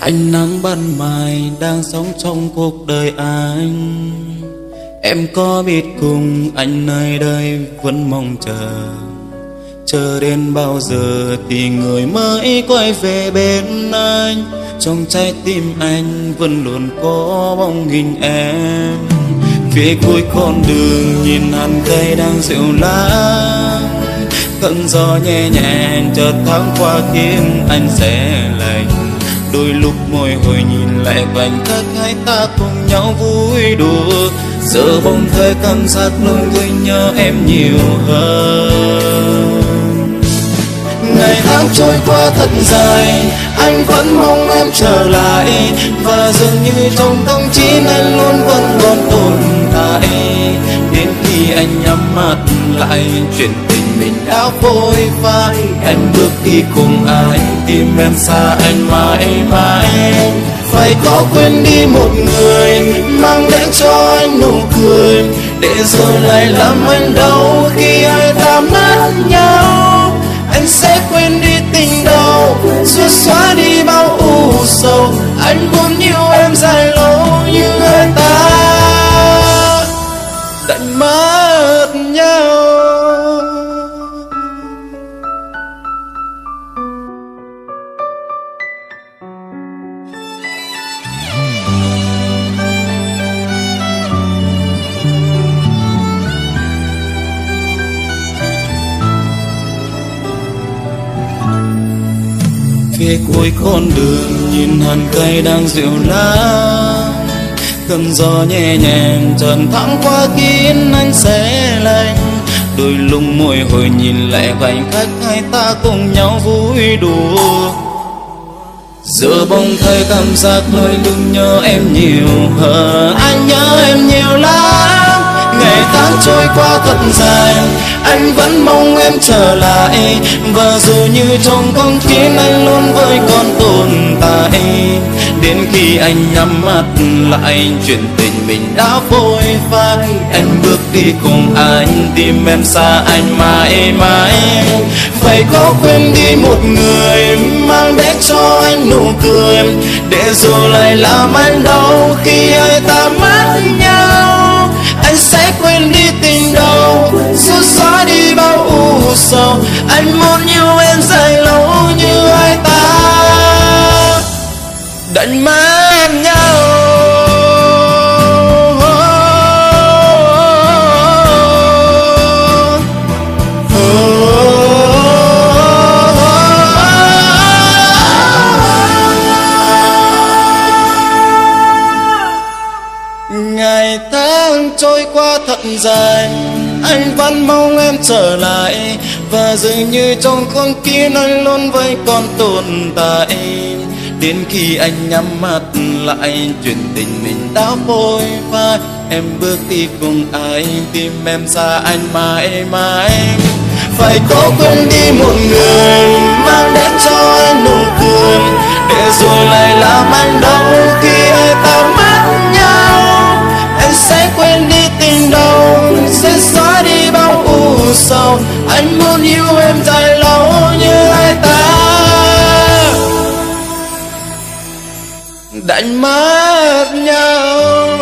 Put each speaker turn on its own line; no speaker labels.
Ánh nắng ban mai đang sống trong cuộc đời anh. Em có biết cùng anh nơi đây vẫn mong chờ đến bao giờ thì người mới quay về bên anh. Trong trái tim anh vẫn luôn có bóng hình em. Phía cuối con đường nhìn hàng cây đang dịu lắng, cơn gió nhẹ nhàng chợt thoáng qua khiến anh se lạnh. Đôi lúc môi hồi nhìn lại khoảnh khắc hai ta cùng nhau vui đùa, giờ bỗng thấy cảm giác luôn vui nhớ em nhiều hơn. Ngày tháng trôi qua thật dài, anh vẫn mong em trở lại, và dường như trong tâm trí anh luôn vẫn còn tồn tại. Đến khi anh nhắm mắt lại, chuyện tình mình đã phôi phai. Anh bước đi cùng ai, tim em xa anh mãi mãi. Phải có quên đi một người, mang đến cho anh nụ cười, để rồi lại làm anh đau khi hai ta mất nhau. Anh sẽ quên đi tình đau, rồi xóa đi bao u sầu. Anh muốn yêu em dài lâu như người ta đành mất nhau. Phía cuối con đường nhìn hàng cây đang dịu lắng, cơn gió nhẹ nhàng trần thoáng qua khiến anh se lạnh. Đôi lúc môi hồi nhìn lại khoảnh khắc hai ta cùng nhau vui đùa, giờ bỗng thấy cảm giác nỗi lưng nhớ em nhiều hơn. Anh nhớ em nhiều lắm, ngày tháng trôi qua thật dài, anh vẫn mong em trở lại, và dù như trong không khí anh luôn với con tồn tại. Đến khi anh nhắm mắt lại, chuyện tình mình đã phôi phai. Anh bước đi cùng anh, tim em xa anh mãi mãi. Phải có quên đi một người, mang đến cho anh nụ cười, để rồi lại làm anh đau khi hai ta mất nhau. Anh sẽ quên đi tình đau, rồi xóa đi bao u sầu. Anh muốn yêu em dài lâu như hai ta đành mất nhau. Ngày tháng trôi qua thật dài, anh vẫn mong em trở lại, và dường như trong không khí anh luôn với con tồn tại. Đến khi anh nhắm mắt lại, chuyện tình mình đã phôi phai. Em bước đi cùng ai, tim em xa anh mãi mãi. Phải có quên đi một người, mang đến cho anh nụ cười, để rồi lại làm anh đau khi hai ta mất nhau. Anh sẽ quên đi tình đau, sẽ xóa đi bao u sầu. Anh muốn yêu em dài lâu như hai ta đành mất nhau.